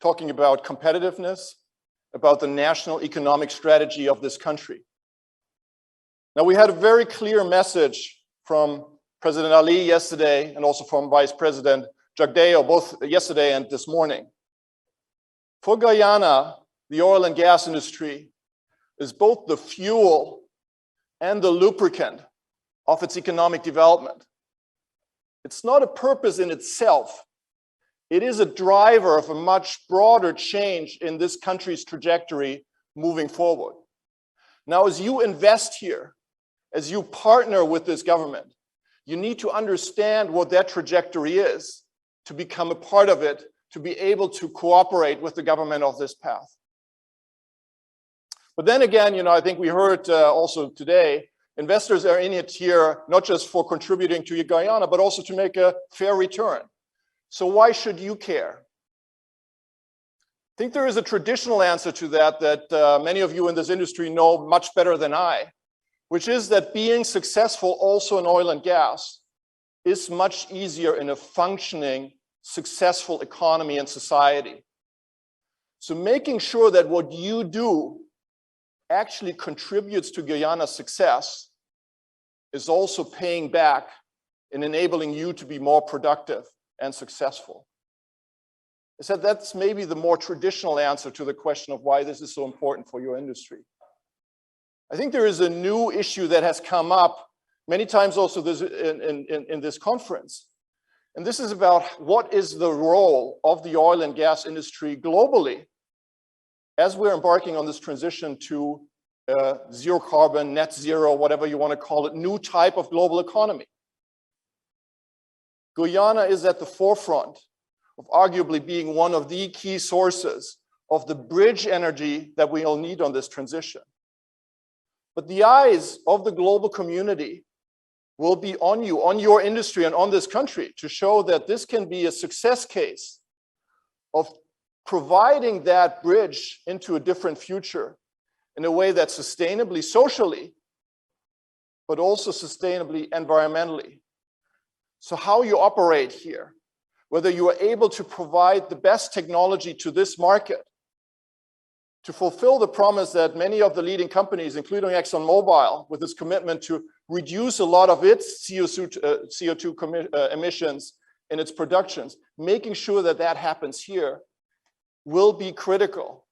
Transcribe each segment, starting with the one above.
talking about competitiveness, about the national economic strategy of this country. Now, we had a very clear message from President Ali yesterday and also from Vice President Jagdeo, both yesterday and this morning. For Guyana, the oil and gas industry is both the fuel and the lubricant of its economic development. It's not a purpose in itself. It is a driver of a much broader change in this country's trajectory moving forward. Now, as you invest here, as you partner with this government, you need to understand what that trajectory is to become a part of it, to be able to cooperate with the government of this path. But then again, I think we heard also today, investors are in it here not just for contributing to Guyana, but also to make a fair return. So why should you care? I think there is a traditional answer to that many of you in this industry know much better than I, which is that being successful also in oil and gas is much easier in a functioning, successful economy and society. So making sure that what you do actually contributes to Guyana's success is also paying back and enabling you to be more productive and successful. I said that's maybe the more traditional answer to the question of why this is so important for your industry. I think there is a new issue that has come up many times also in this conference. And this is about what is the role of the oil and gas industry globally as we're embarking on this transition to zero carbon, net zero, whatever you want to call it, new type of global economy. Guyana is at the forefront of arguably being one of the key sources of the bridge energy that we all need on this transition. But the eyes of the global community will be on you, on your industry, and on this country to show that this can be a success case of providing that bridge into a different future in a way that's sustainably socially, but also sustainably environmentally. So how you operate here, whether you are able to provide the best technology to this market to fulfill the promise that many of the leading companies, including ExxonMobil, with its commitment to reduce a lot of its CO2 emissions in its productions, making sure that that happens here will be critical.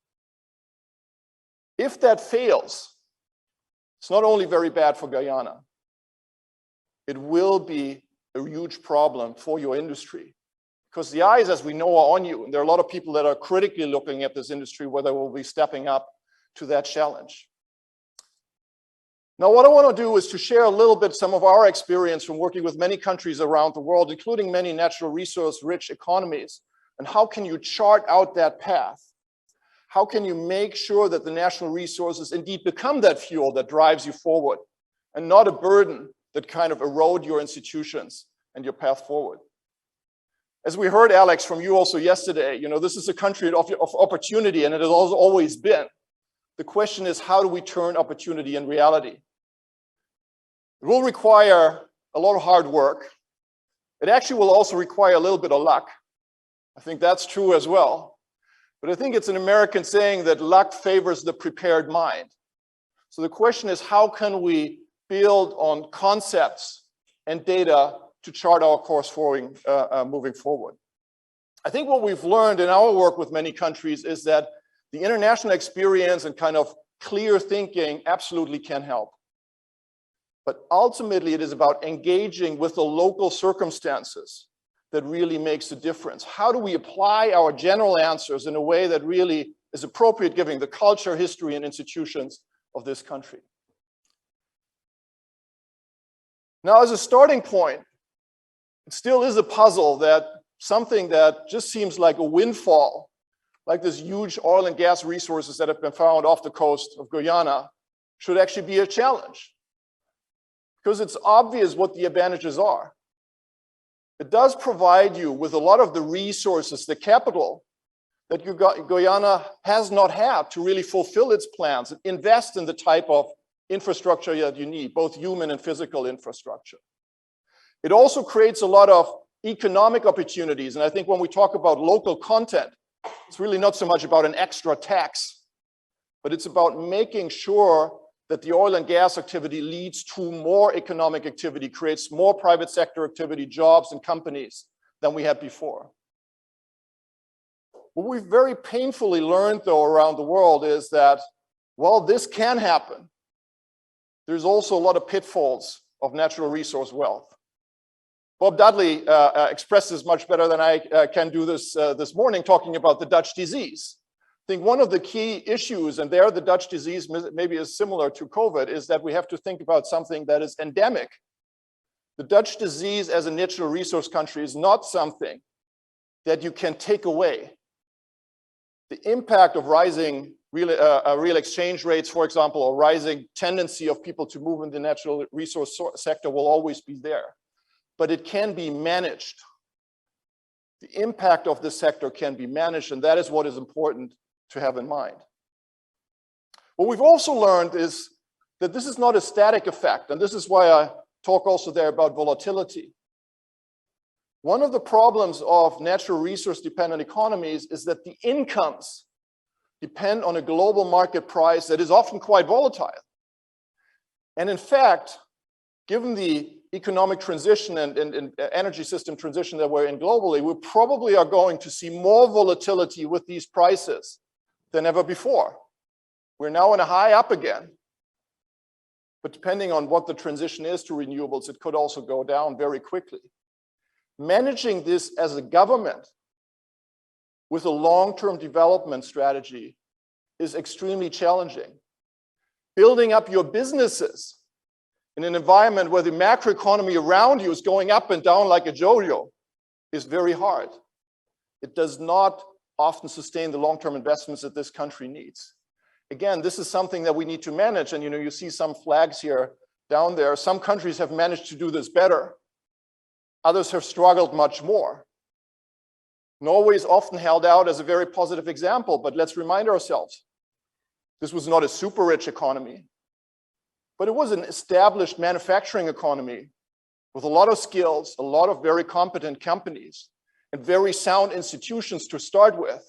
If that fails, it's not only very bad for Guyana, it will be a huge problem for your industry. Because the eyes, as we know, are on you. And there are a lot of people that are critically looking at this industry, whether we'll be stepping up to that challenge. Now, what I want to do is to share a little bit some of our experience from working with many countries around the world, including many natural resource-rich economies. And how can you chart out that path? How can you make sure that the national resources indeed become that fuel that drives you forward and not a burden that kind of erode your institutions and your path forward? As we heard, Alex, from you also yesterday, this is a country of opportunity, and it has always been. The question is, how do we turn opportunity in reality? It will require a lot of hard work. It actually will also require a little bit of luck. I think that's true as well. But I think it's an American saying that luck favors the prepared mind. So the question is, how can we build on concepts and data to chart our course forward, moving forward? I think what we've learned in our work with many countries is that the international experience and kind of clear thinking absolutely can help. But ultimately, it is about engaging with the local circumstances that really makes a difference. How do we apply our general answers in a way that really is appropriate, given the culture, history, and institutions of this country? Now, as a starting point, it still is a puzzle that something that just seems like a windfall, like this huge oil and gas resources that have been found off the coast of Guyana, should actually be a challenge. Because it's obvious what the advantages are. It does provide you with a lot of the resources, the capital that Guyana has not had to really fulfill its plans and invest in the type of infrastructure that you need, both human and physical infrastructure. It also creates a lot of economic opportunities. And I think when we talk about local content, It's really not so much about an extra tax, but it's about making sure that the oil and gas activity leads to more economic activity, creates more private sector activity, jobs and companies than we had before. What we've very painfully learned, though, around the world is that, while this can happen, there's also a lot of pitfalls of natural resource wealth. Bob Dudley expresses much better than I can do this morning, talking about the Dutch disease. I think one of the key issues, and there the Dutch disease maybe is similar to COVID, is that we have to think about something that is endemic. The Dutch disease as a natural resource country is not something that you can take away. The impact of rising real exchange rates, for example, or rising tendency of people to move in the natural resource sector will always be there. But it can be managed. The impact of this sector can be managed, and that is what is important to have in mind. What we've also learned is that this is not a static effect, and this is why I talk also there about volatility. One of the problems of natural resource dependent economies is that the incomes depend on a global market price that is often quite volatile. And in fact, given the economic transition and energy system transition that we're in globally, we probably are going to see more volatility with these prices than ever before. We're now in a high up again. But depending on what the transition is to renewables, it could also go down very quickly. Managing this as a government with a long-term development strategy is extremely challenging. Building up your businesses in an environment where the macroeconomy around you is going up and down like a yo-yo is very hard. It does not often sustain the long-term investments that this country needs. Again, this is something that we need to manage, and you see some flags here down there. Some countries have managed to do this better. Others have struggled much more. Norway is often held out as a very positive example, but let's remind ourselves, this was not a super rich economy, but it was an established manufacturing economy with a lot of skills, a lot of very competent companies, and very sound institutions to start with.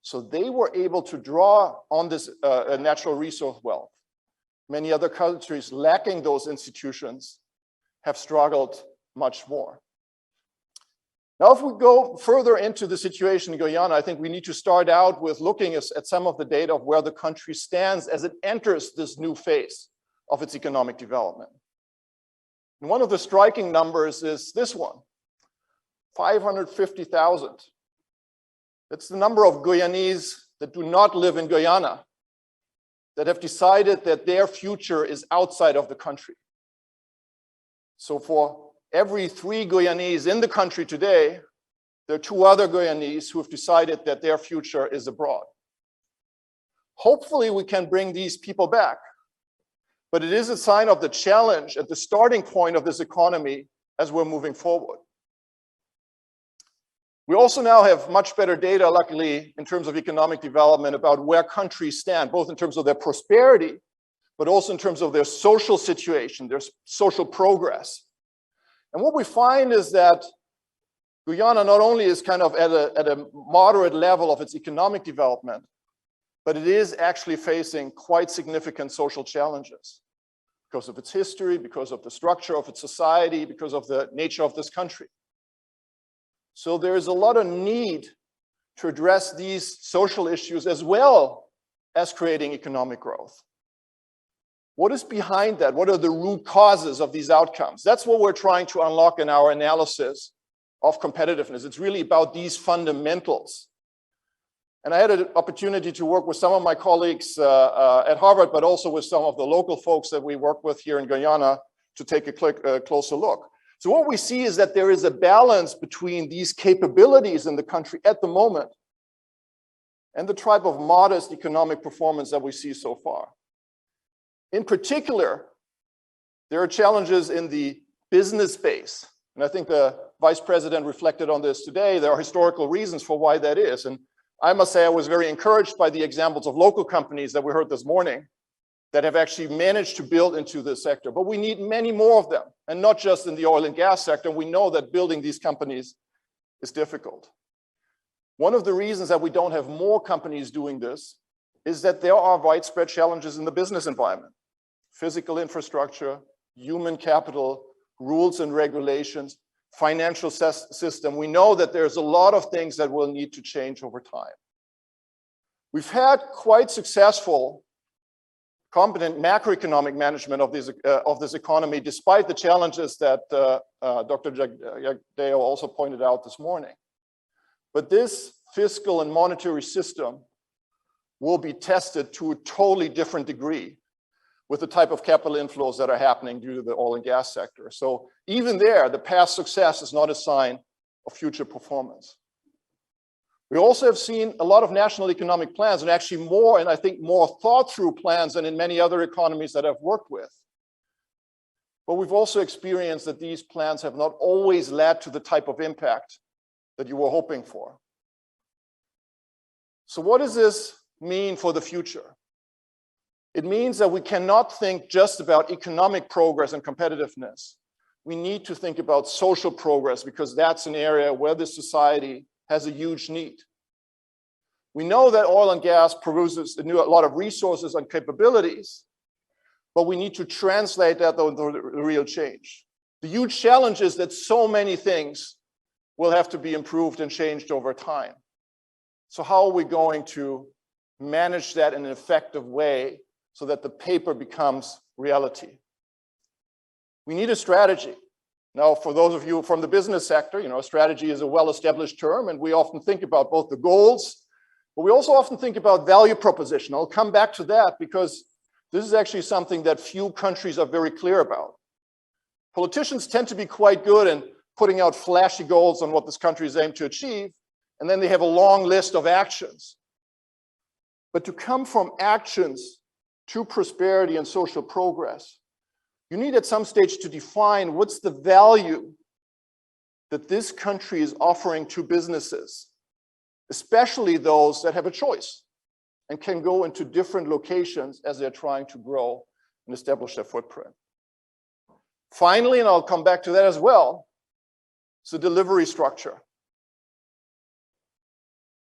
So they were able to draw on this natural resource wealth. Many other countries lacking those institutions have struggled much more. Now, if we go further into the situation in Guyana, I think we need to start out with looking at some of the data of where the country stands as it enters this new phase of its economic development. And one of the striking numbers is this one, 550,000. That's the number of Guyanese that do not live in Guyana, that have decided that their future is outside of the country. So for every 3 Guyanese in the country today, there are 2 other Guyanese who have decided that their future is abroad. Hopefully we can bring these people back, but it is a sign of the challenge at the starting point of this economy as we're moving forward. We also now have much better data, luckily, in terms of economic development about where countries stand, both in terms of their prosperity, but also in terms of their social situation, their social progress. And what we find is that Guyana not only is kind of at a moderate level of its economic development, but it is actually facing quite significant social challenges because of its history, because of the structure of its society, because of the nature of this country. So there is a lot of need to address these social issues as well as creating economic growth. What is behind that? What are the root causes of these outcomes? That's what we're trying to unlock in our analysis of competitiveness. It's really about these fundamentals. And I had an opportunity to work with some of my colleagues at Harvard, but also with some of the local folks that we work with here in Guyana to take a closer look. So what we see is that there is a balance between these capabilities in the country at the moment and the type of modest economic performance that we see so far. In particular, there are challenges in the business space. And I think the vice president reflected on this today. There are historical reasons for why that is. And I must say I was very encouraged by the examples of local companies that we heard this morning that have actually managed to build into this sector. But we need many more of them, and not just in the oil and gas sector. We know that building these companies is difficult. One of the reasons that we don't have more companies doing this is that there are widespread challenges in the business environment. Physical infrastructure, human capital, rules and regulations, financial system. We know that there's a lot of things that will need to change over time. We've had quite successful, competent macroeconomic management of this economy, despite the challenges that Dr. Jagdeo also pointed out this morning. But this fiscal and monetary system will be tested to a totally different degree with the type of capital inflows that are happening due to the oil and gas sector. So even there, the past success is not a sign of future performance. We also have seen a lot of national economic plans, and actually more, and I think more thought through plans than in many other economies that I've worked with. But we've also experienced that these plans have not always led to the type of impact that you were hoping for. So what does this mean for the future? It means that we cannot think just about economic progress and competitiveness. We need to think about social progress, because that's an area where the society has a huge need. We know that oil and gas produces a lot of resources and capabilities, but we need to translate that into real change. The huge challenge is that so many things will have to be improved and changed over time. So how are we going to manage that in an effective way so that the paper becomes reality? We need a strategy. Now, for those of you from the business sector, you know, strategy is a well-established term, and we often think about both the goals, but we also often think about value proposition. I'll come back to that because this is actually something that few countries are very clear about. Politicians tend to be quite good in putting out flashy goals on what this country is aimed to achieve, and then they have a long list of actions. But to come from actions to prosperity and social progress, you need at some stage to define what's the value that this country is offering to businesses, especially those that have a choice and can go into different locations as they're trying to grow and establish their footprint. Finally, and I'll come back to that as well, it's the delivery structure.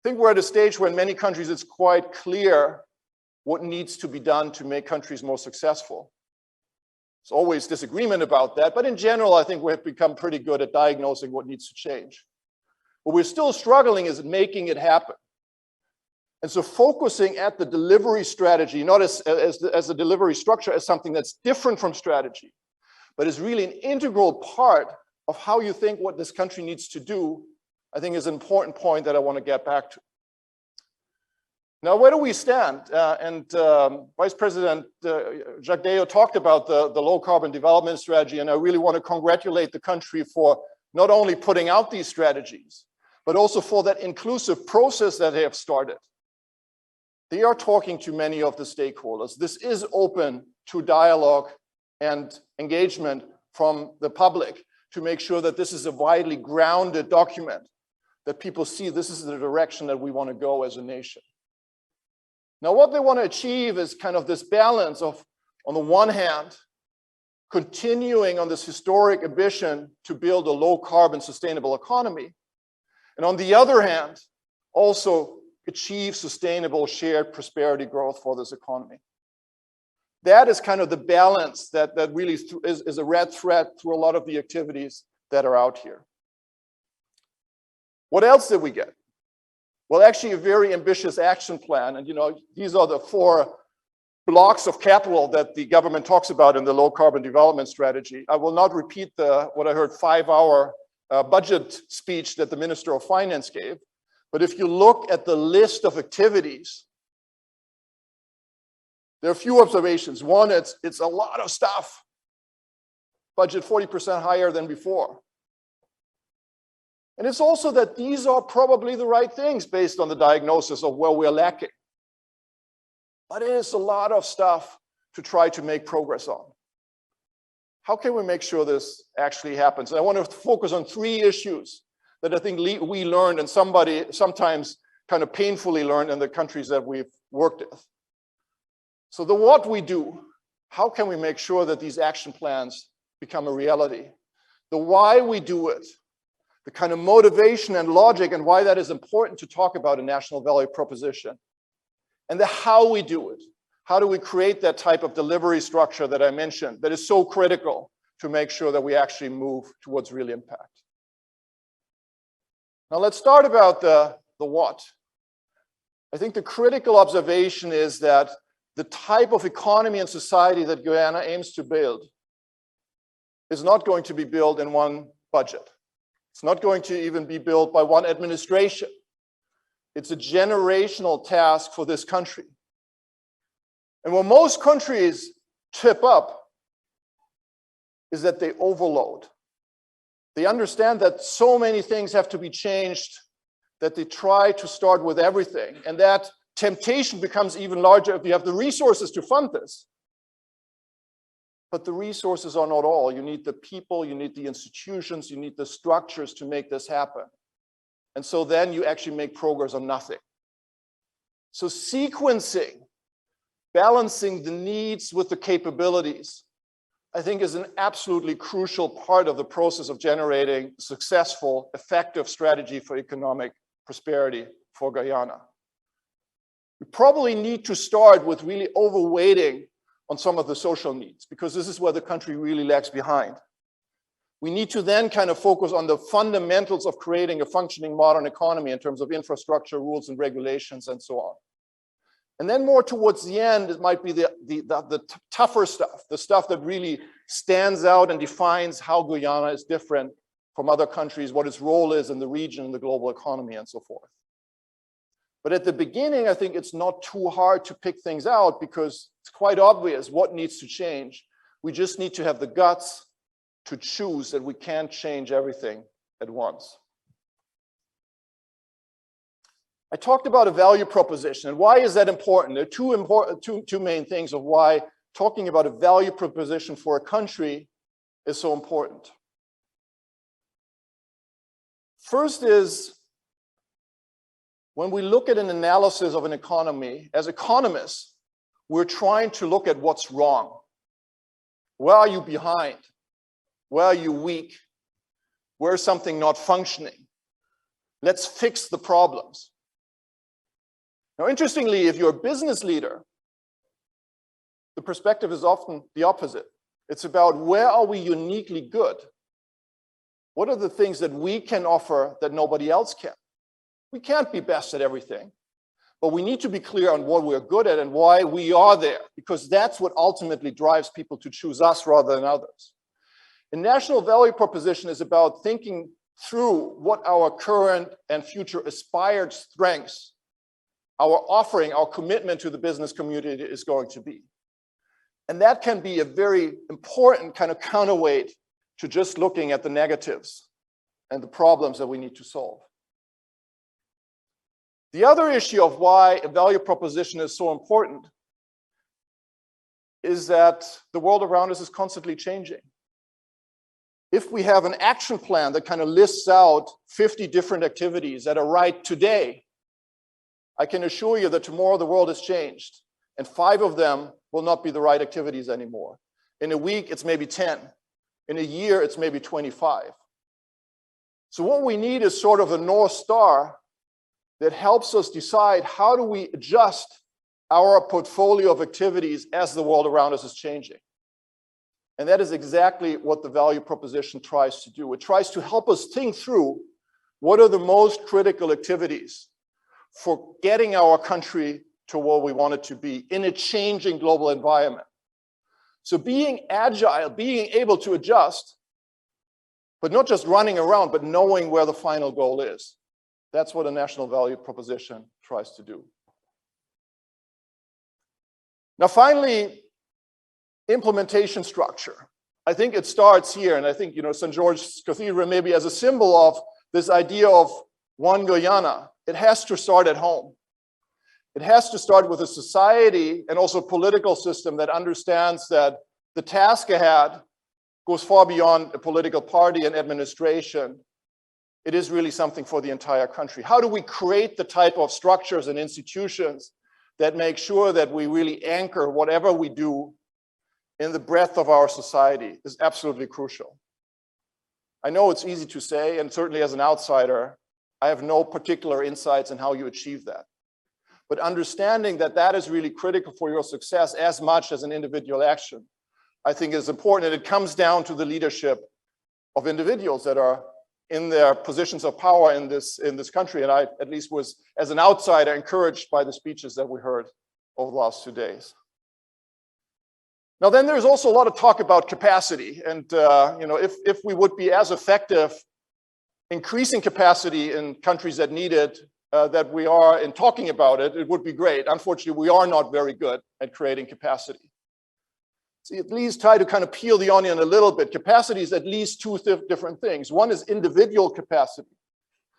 I think we're at a stage where in many countries it's quite clear what needs to be done to make countries more successful. There's always disagreement about that, but in general, I think we have become pretty good at diagnosing what needs to change. What we're still struggling is making it happen. And so focusing at the delivery strategy, not as the delivery structure, as something that's different from strategy, but is really an integral part of how you think what this country needs to do, I think is an important point that I want to get back to. Now, where do we stand? Vice President Jagdeo talked about the low carbon development strategy, and I really want to congratulate the country for not only putting out these strategies, but also for that inclusive process that they have started. They are talking to many of the stakeholders. This is open to dialogue and engagement from the public to make sure that this is a widely grounded document, that people see this is the direction that we want to go as a nation. Now, what they want to achieve is kind of this balance of, on the one hand, continuing on this historic ambition to build a low carbon sustainable economy, and on the other hand, also achieve sustainable shared prosperity growth for this economy. That is kind of the balance that really is a red thread through a lot of the activities that are out here. What else did we get? Well, actually a very ambitious action plan. And you know, these are the 4 blocks of capital that the government talks about in the low carbon development strategy. I will not repeat what I heard 5-hour budget speech that the Minister of Finance gave. But if you look at the list of activities, there are a few observations. One, it's a lot of stuff. Budget 40% higher than before. And it's also that these are probably the right things based on the diagnosis of where we're lacking. But it is a lot of stuff to try to make progress on. How can we make sure this actually happens? And I want to focus on 3 issues that I think we learned and sometimes kind of painfully learned in the countries that we've worked with. So the what we do, how can we make sure that these action plans become a reality? The why we do it. the kind of motivation and logic and why that is important to talk about a national value proposition, and the how we do it. How do we create that type of delivery structure that I mentioned that is so critical to make sure that we actually move towards real impact? Now let's start about the what. I think the critical observation is that the type of economy and society that Guyana aims to build is not going to be built in one budget. It's not going to even be built by one administration. It's a generational task for this country. And where most countries trip up is that they overload. They understand that so many things have to be changed that they try to start with everything. And that temptation becomes even larger if you have the resources to fund this. But the resources are not all. You need the people, you need the institutions, you need the structures to make this happen. And so then you actually make progress on nothing. So sequencing, balancing the needs with the capabilities, I think is an absolutely crucial part of the process of generating a successful, effective strategy for economic prosperity for Guyana. We probably need to start with really overweighting on some of the social needs, because this is where the country really lags behind. We need to then kind of focus on the fundamentals of creating a functioning modern economy in terms of infrastructure, rules and regulations, and so on. And then more towards the end, it might be the tougher stuff, the stuff that really stands out and defines how Guyana is different from other countries, what its role is in the region, in the global economy, and so forth. But at the beginning, I think it's not too hard to pick things out because it's quite obvious what needs to change. We just need to have the guts to choose that we can't change everything at once. I talked about a value proposition, and why is that important? There are two main things of why talking about a value proposition for a country is so important. First is, when we look at an analysis of an economy, as economists, we're trying to look at what's wrong. Where are you behind? Where are you weak? Where is something not functioning? Let's fix the problems. Now, interestingly, if you're a business leader, the perspective is often the opposite. It's about where are we uniquely good? What are the things that we can offer that nobody else can? We can't be best at everything, but we need to be clear on what we're good at and why we are there, because that's what ultimately drives people to choose us rather than others. A national value proposition is about thinking through what our current and future aspired strengths, our offering, our commitment to the business community is going to be. And that can be a very important kind of counterweight to just looking at the negatives and the problems that we need to solve. The other issue of why a value proposition is so important is that the world around us is constantly changing. If we have an action plan that kind of lists out 50 different activities that are right today, I can assure you that tomorrow the world has changed, and 5 of them will not be the right activities anymore. In a week, it's maybe 10. In a year, it's maybe 25. So what we need is sort of a North Star that helps us decide how do we adjust our portfolio of activities as the world around us is changing. And that is exactly what the value proposition tries to do. It tries to help us think through what are the most critical activities for getting our country to where we want it to be in a changing global environment. So being agile, being able to adjust, but not just running around, but knowing where the final goal is. That's what a national value proposition tries to do. Now, finally, implementation structure. I think it starts here, and I think, St. George's Cathedral maybe as a symbol of this idea of one Guyana. It has to start at home. It has to start with a society and also a political system that understands that the task ahead goes far beyond a political party and administration. It is really something for the entire country. How do we create the type of structures and institutions that make sure that we really anchor whatever we do in the breadth of our society is absolutely crucial. I know it's easy to say, and certainly as an outsider, I have no particular insights in how you achieve that. But understanding that that is really critical for your success as much as an individual action, I think is important. And it comes down to the leadership of individuals that are in their positions of power in this country. And I, at least, was, as an outsider, encouraged by the speeches that we heard over the last 2 days. Now, then there's also a lot of talk about capacity. And if we would be as effective increasing capacity in countries that need it, that we are in talking about it, it would be great. Unfortunately, we are not very good at creating capacity. So at least try to kind of peel the onion a little bit. Capacity is at least two different things. One is individual capacity.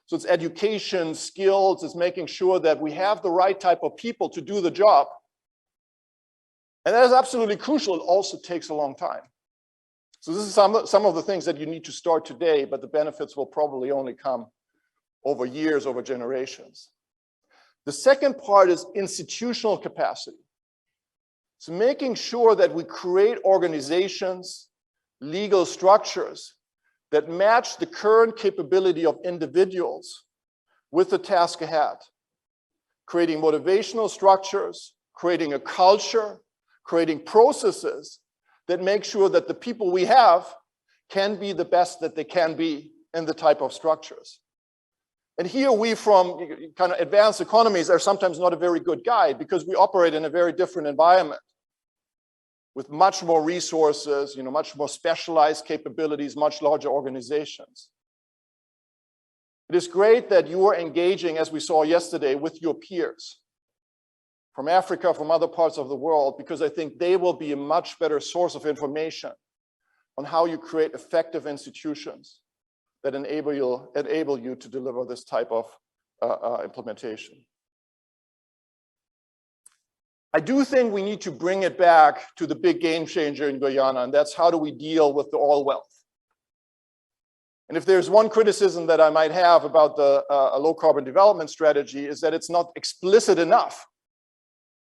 So it's education, skills, it's making sure that we have the right type of people to do the job. And that is absolutely crucial. It also takes a long time. So this is some of the things that you need to start today, but the benefits will probably only come over years, over generations. The second part is institutional capacity. So making sure that we create organizations, legal structures that match the current capability of individuals with the task ahead. Creating motivational structures, creating a culture, creating processes that make sure that the people we have can be the best that they can be in the type of structures. And here we, from kind of advanced economies, are sometimes not a very good guide because we operate in a very different environment with much more resources, much more specialized capabilities, much larger organizations. It is great that you are engaging, as we saw yesterday, with your peers from Africa, from other parts of the world, because I think they will be a much better source of information on how you create effective institutions that enable you to deliver this type of implementation. I do think we need to bring it back to the big game changer in Guyana, and that's how do we deal with the oil wealth. And if there's one criticism that I might have about the low carbon development strategy is that it's not explicit enough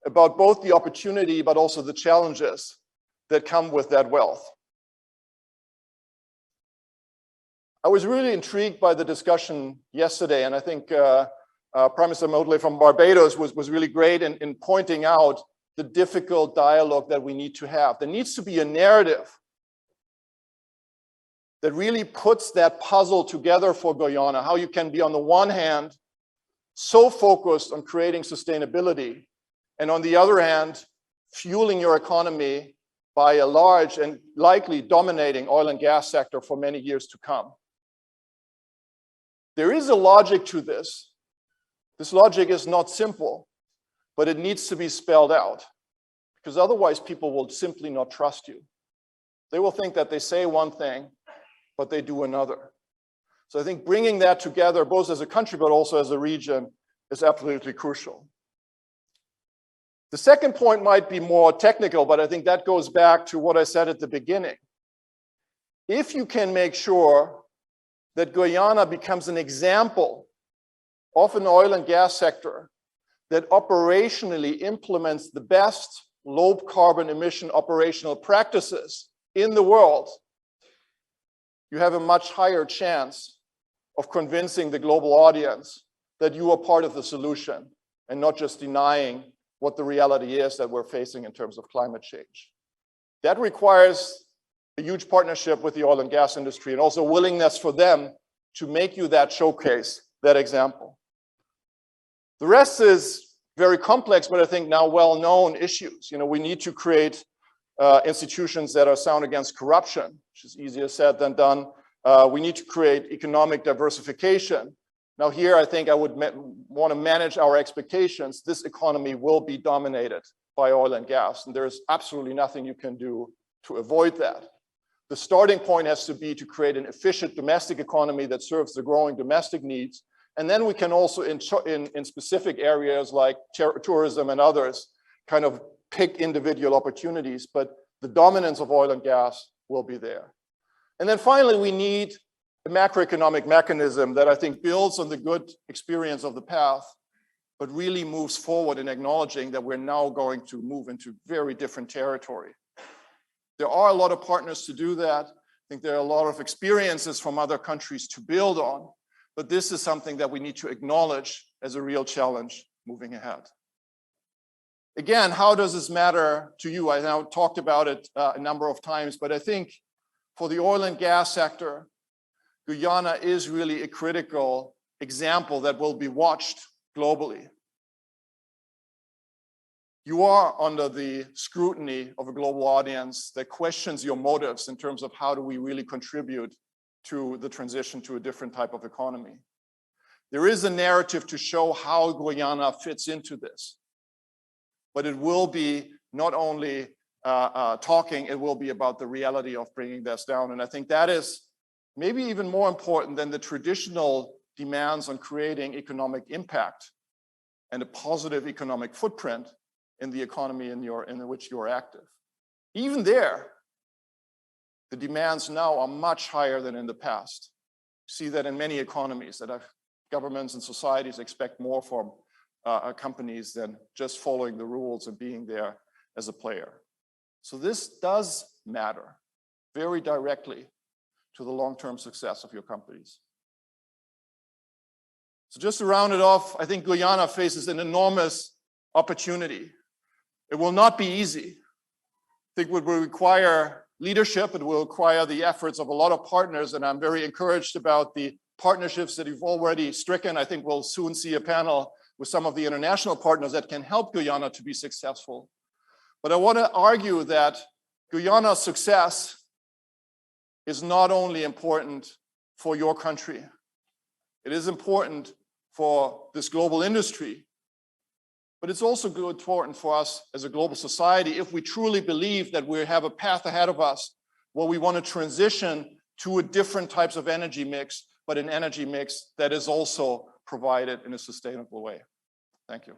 about both the opportunity but also the challenges that come with that wealth. I was really intrigued by the discussion yesterday, and I think Prime Minister Motley from Barbados was really great in pointing out the difficult dialogue that we need to have. There needs to be a narrative that really puts that puzzle together for Guyana, how you can be, on the one hand, so focused on creating sustainability, and on the other hand, fueling your economy by a large and likely dominating oil and gas sector for many years to come. There is a logic to this. This logic is not simple, but it needs to be spelled out, because otherwise people will simply not trust you. They will think that they say one thing, but they do another. So I think bringing that together, both as a country, but also as a region, is absolutely crucial. The second point might be more technical, but I think that goes back to what I said at the beginning. If you can make sure that Guyana becomes an example of an oil and gas sector that operationally implements the best low carbon emission operational practices in the world, you have a much higher chance of convincing the global audience that you are part of the solution and not just denying what the reality is that we're facing in terms of climate change. That requires a huge partnership with the oil and gas industry, and also willingness for them to make you that showcase, that example. The rest is very complex, but I think now well-known issues. We need to create institutions that are sound against corruption, which is easier said than done. We need to create economic diversification. Now here, I think I would want to manage our expectations. This economy will be dominated by oil and gas, and there's absolutely nothing you can do to avoid that. The starting point has to be to create an efficient domestic economy that serves the growing domestic needs. And then we can also, in specific areas like tourism and others, kind of pick individual opportunities, but the dominance of oil and gas will be there. And then finally, we need a macroeconomic mechanism that I think builds on the good experience of the past, but really moves forward in acknowledging that we're now going to move into very different territory. There are a lot of partners to do that. think there are a lot of experiences from other countries to build on, but this is something that we need to acknowledge as a real challenge moving ahead. Again, how does this matter to you? I now talked about it a number of times, but I think for the oil and gas sector, Guyana is really a critical example that will be watched globally. You are under the scrutiny of a global audience that questions your motives in terms of how do we really contribute to the transition to a different type of economy. There is a narrative to show how Guyana fits into this, but it will be not only talking, it will be about the reality of bringing this down. And I think that is maybe even more important than the traditional demands on creating economic impact and a positive economic footprint in the economy in which you're active. Even there, the demands now are much higher than in the past. You see that in many economies that governments and societies expect more from companies than just following the rules and being there as a player. So this does matter very directly to the long-term success of your companies. So just to round it off, I think Guyana faces an enormous opportunity. It will not be easy. I think it will require leadership. It will require the efforts of a lot of partners, and I'm very encouraged about the partnerships that you've already stricken. I think we'll soon see a panel with some of the international partners that can help Guyana to be successful. But I want to argue that Guyana's success is not only important for your country. It is important for this global industry, but it's also important for us as a global society if we truly believe that we have a path ahead of us where we want to transition to a different types of energy mix, but an energy mix that is also provided in a sustainable way. Thank you.